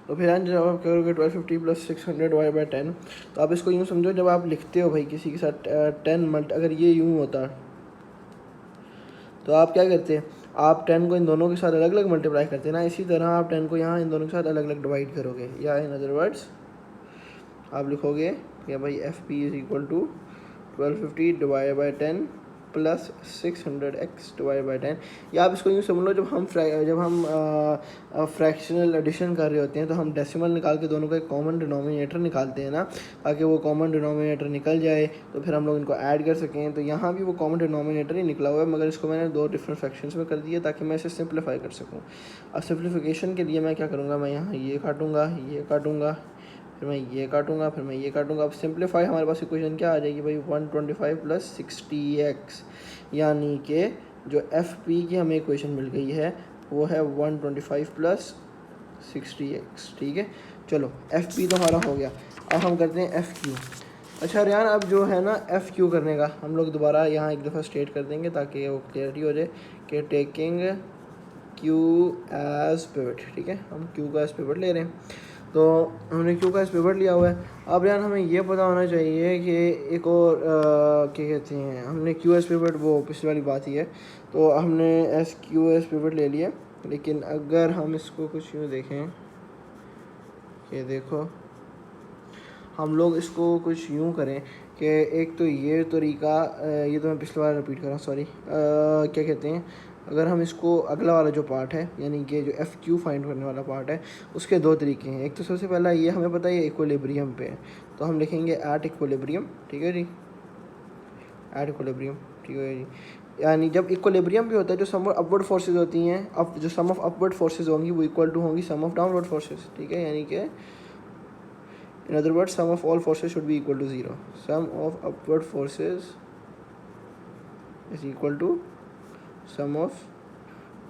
तो फिर यार जब आप करोगे 1250 प्लस 600 डिवाइड बाई 10, तो आप इसको यूँ समझो, जब आप लिखते हो भाई किसी के साथ 10 मल्ट, अगर ये यूँ होता तो आप क्या करते हैं, आप 10 को इन दोनों के साथ अलग अलग मल्टीप्लाई करते हैं ना, इसी तरह आप 10 को यहाँ इन दोनों के साथ अलग अलग डिवाइड करोगे, या इन अदर वर्ड्स आप लिखोगे कि भाई F P is equal to 1250 divide by 10 plus 600x divide by 10। या आप इसको यूँ समझ लो, जब हम फ्रैक्शनल एडिशन कर रहे होते हैं तो हम डेसिमल निकाल के दोनों का एक कॉमन डिनोमिनेटर निकालते हैं ना, ताकि वो कॉमन डिनोमिनेटर निकल जाए तो फिर हम लोग इनको ऐड कर सकें। तो यहाँ भी वो कॉमन डिनोमिनेटर ही निकला हुआ है, मगर इसको मैंने 2 डिफरेंट फ्रैक्शंस में कर दिया ताकि मैं इसे सिंप्लीफाई कर सकूँ। अब सिंप्लीफिकेशन के लिए मैं क्या करूँगा, मैं यहाँ ये काटूँगा, फिर मैं ये काटूंगा, फिर मैं ये काटूंगा। अब सिंप्लीफाई हमारे पास इक्वेशन क्या आ जाएगी भाई, 125 प्लस 60x, यानी कि जो एफ पी की हमें इक्वेशन मिल गई है वो है 125 प्लस 60x। ठीक है, चलो एफ पी तो हमारा हो गया। अब हम करते हैं एफ क्यू। अच्छा रियान, अब जो है ना एफ क्यू करने का हम लोग दोबारा यहाँ एक दफ़ा स्टेट कर देंगे ताकि वो क्लियरिटी हो जाए कि टेकिंग क्यू एज पिवट। ठीक है, हम क्यू का एज पिवट ले रहे हैं, तो हमने क्यू का पिवट लिया हुआ है। अब यार हमें ये पता होना चाहिए कि एक और क्या कहते हैं, हमने क्यू एस पिवट, वो पिछली वाली बात ही है, तो हमने एस क्यू एस पिवट ले लिया। लेकिन अगर हम इसको कुछ यूँ देखें कि देखो, हम लोग इसको कुछ यूँ करें कि एक तो ये तरीका, ये तो मैं पिछली बार रिपीट कर रहा हूँ, सॉरी, क्या कहते हैं, अगर हम इसको अगला वाला जो पार्ट है, यानी कि जो एफ़ क्यू फाइंड करने वाला पार्ट है, उसके 2 तरीके हैं। एक तो सबसे पहला ये हमें पता है इक्विलिब्रियम पे है, तो हम लिखेंगे एट इक्विलिब्रियम। ठीक है जी, एट इक्विलिब्रियम। ठीक है जी, यानी जब इक्विलिब्रियम भी होता है, जो सम ऑफ अपवर्ड फोर्सेज होती हैं, अब जो सम ऑफ अपवर्ड फोर्सेज होंगी वो इक्वल टू होंगी सम ऑफ डाउनवर्ड फोर्सेज। ठीक है, यानी कि in other words sum of all forces should be equal to 0. Sum of upward forces is equal to sum of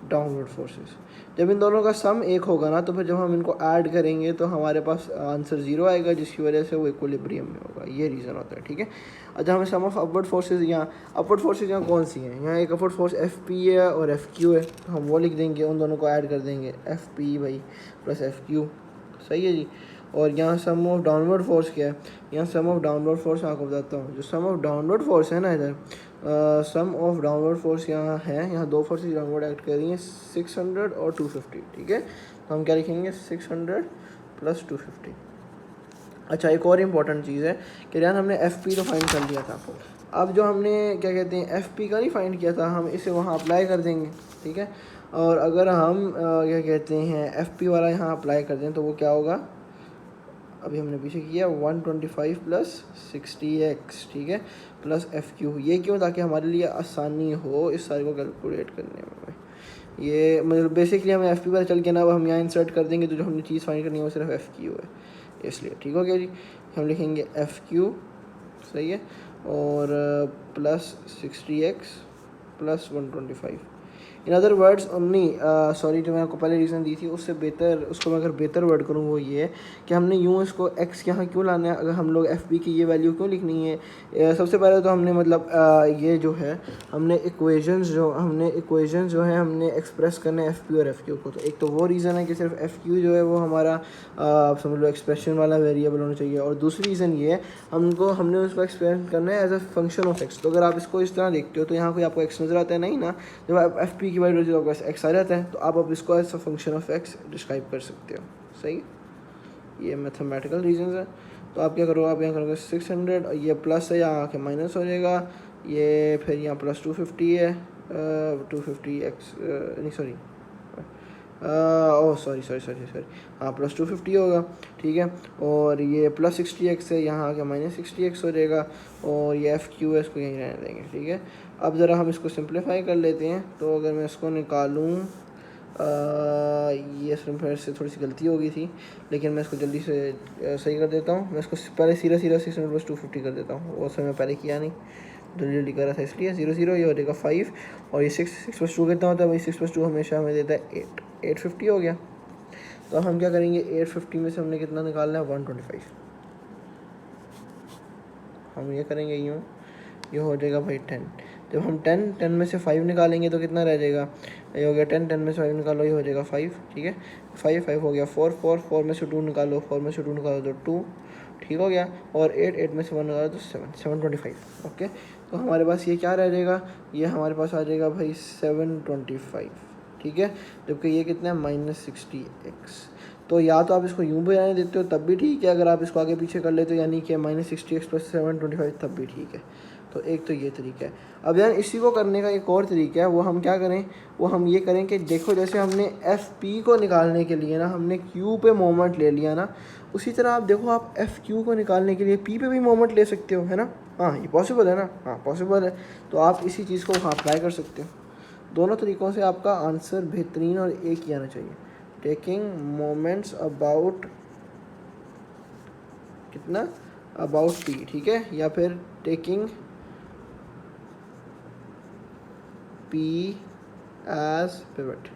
downward forces. जब इन दोनों का सम एक होगा ना, तो फिर जब हम इनको ऐड करेंगे तो हमारे पास आंसर 0 आएगा, जिसकी वजह से वो इक्विलिब्रियम में होगा। ये रीज़न होता है। ठीक है, अच्छा हमें सम ऑफ अपवर्ड फोर्सेस, यहाँ अपवर्ड फोर्सेस यहाँ कौन सी हैं, यहाँ एक अपवर्ड फोर्स एफ पी है और एफ क्यू है, तो हम वो लिख देंगे, उन दोनों को ऐड कर देंगे, एफ पी भाई प्लस एफ क्यू। सही है जी। और यहाँ सम ऑफ डाउनवर्ड फोर्स क्या है, यहाँ सम ऑफ डाउनवर्ड फोर्स आपको बताता हूँ। जो सम ऑफ डाउनवर्ड फोर्स है ना, इधर सम ऑफ डाउनवर्ड फोर्स यहाँ है, यहाँ 2 फोर्सेस डाउनवर्ड एक्ट कर रही हैं, 600 और 250। ठीक है, तो हम क्या लिखेंगे, 600 प्लस 250। अच्छा, एक और इम्पॉर्टेंट चीज़ है कि यार हमने एफ पी तो फाइंड कर लिया था, अब जो हमने क्या कहते हैं एफ पी का नहीं फाइंड किया था, हम इसे वहाँ अप्लाई कर देंगे। ठीक है, और अगर हम क्या कहते हैं एफ पी वाला यहाँ अप्लाई कर दें तो वो क्या होगा, अभी हमने पीछे किया 125 प्लस 60x। ठीक है, प्लस एफ क्यू। ये क्यों, ताकि हमारे लिए आसानी हो इस सारे को कैलकुलेट करने में। ये मतलब बेसिकली हमें एफ पी पर चल के ना, अब हम यहाँ इंसर्ट कर देंगे तो जो हमने चीज़ फाइंड करनी है वो सिर्फ एफ क्यू है, इसलिए। ठीक हो गया जी, हम लिखेंगे एफ क्यू। सही है, और plus 60x plus 125। In other words नहीं, सॉरी, जो मैंने आपको पहले रीज़न दी थी उससे बेहतर, उसको मैं अगर बेहतर वर्ड करूँ वो ये है कि हमने यूँ इसको x यहाँ क्यों लाना है, अगर हम लोग एफ बी की ये वैल्यू क्यों लिखनी है। सबसे पहले तो हमने मतलब ये जो है हमने इक्वेशंस जो है हमने एक्सप्रेस करना है एफ पी और एफ क्यू को। तो एक तो वो रीज़न है कि सिर्फ एफ क्यू जो है वो हमारा आप समझ लो एक्सप्रेशन वाला वेरिएबल होना चाहिए, और दूसरी रीज़न ये है हमने उसको एक्सप्रेस करना है as a function of X. तो अगर आप इसको इस तरह देखते हो तो यहाँ कोई आपको एक्स नज़र आता है नहीं ना, जब आप एफ पी की वैल्यू जो आपको एक्स आ जाता है तो आप अब इसको as a function of X describe कर सकते हो। सही, ये मैथमेटिकल रीजंस है। तो आप क्या करोगे, आप यहाँ करोगे 600, ये प्लस है, यहाँ आके माइनस हो जाएगा, ये फिर यहाँ प्लस 250 है, 250x नहीं सॉरी, ओह सॉरी, हाँ प्लस 250 होगा। ठीक है, और ये प्लस 60x है, यहाँ आके माइनस 60x हो जाएगा, और ये एफ क्यू है, इसको यहीं रहने देंगे। ठीक है, अब ज़रा हम इसको सिंप्लीफाई कर लेते हैं। तो अगर मैं इसको निकालूँ, ये सिंप्लीफाई से थोड़ी सी गलती हो गई थी, लेकिन मैं इसको जल्दी से सही कर देता हूँ। मैं इसको पहले सीधा 600 प्लस 250 कर देता हूँ, वो मैं पहले किया नहीं, जल्दी कर रहा था इसलिए। 0 0, ये हो जाएगा 5, और ये 6 प्लस 2 कितना होता है भाई, 6 प्लस 2 हमेशा हमें देता है 850 हो गया। तो हम क्या करेंगे, 850 में से हमने कितना निकालना है, 125। हम ये करेंगे यूँ, ये हो जाएगा भाई 10। जब हम 10 में से 5 निकालेंगे तो कितना रह जाएगा, ये हो गया 10, 10 में से 5 निकालो, ये हो जाएगा 5, ठीक है। 5, 5 हो गया 4, 4, 4 में से 2 निकालो, 4 में से 2 निकालो तो 2, ठीक हो गया। और 8, 8 में से 1 निकालो तो 7, 725। ओके, तो हमारे पास ये क्या रह जाएगा, ये हमारे पास आ जाएगा भाई 725, ठीक है। जबकि ये कितना है -60x। तो या तो आप इसको यूँ भी आने देते हो तब भी ठीक है, अगर आप इसको आगे पीछे कर लेते हो यानी कि -60x + 725 तब भी ठीक है। तो एक तो ये तरीका है। अब यार इसी को करने का एक और तरीका है, वो हम क्या करें, वो हम ये करें कि देखो जैसे हमने एफ पी को निकालने के लिए ना हमने क्यू पे मोमेंट ले लिया ना, उसी तरह आप देखो आप एफ क्यू को निकालने के लिए पी पे भी मोमेंट ले सकते हो, है ना। हाँ ये पॉसिबल है ना, हाँ पॉसिबल है। तो आप इसी चीज़ को वहाँ अप्लाई कर सकते हो। दोनों तरीक़ों से आपका आंसर बेहतरीन और एक ही आना चाहिए। टेकिंग मोमेंट्स अबाउट कितना, अबाउट पी, ठीक है, या फिर टेकिंग P as pivot।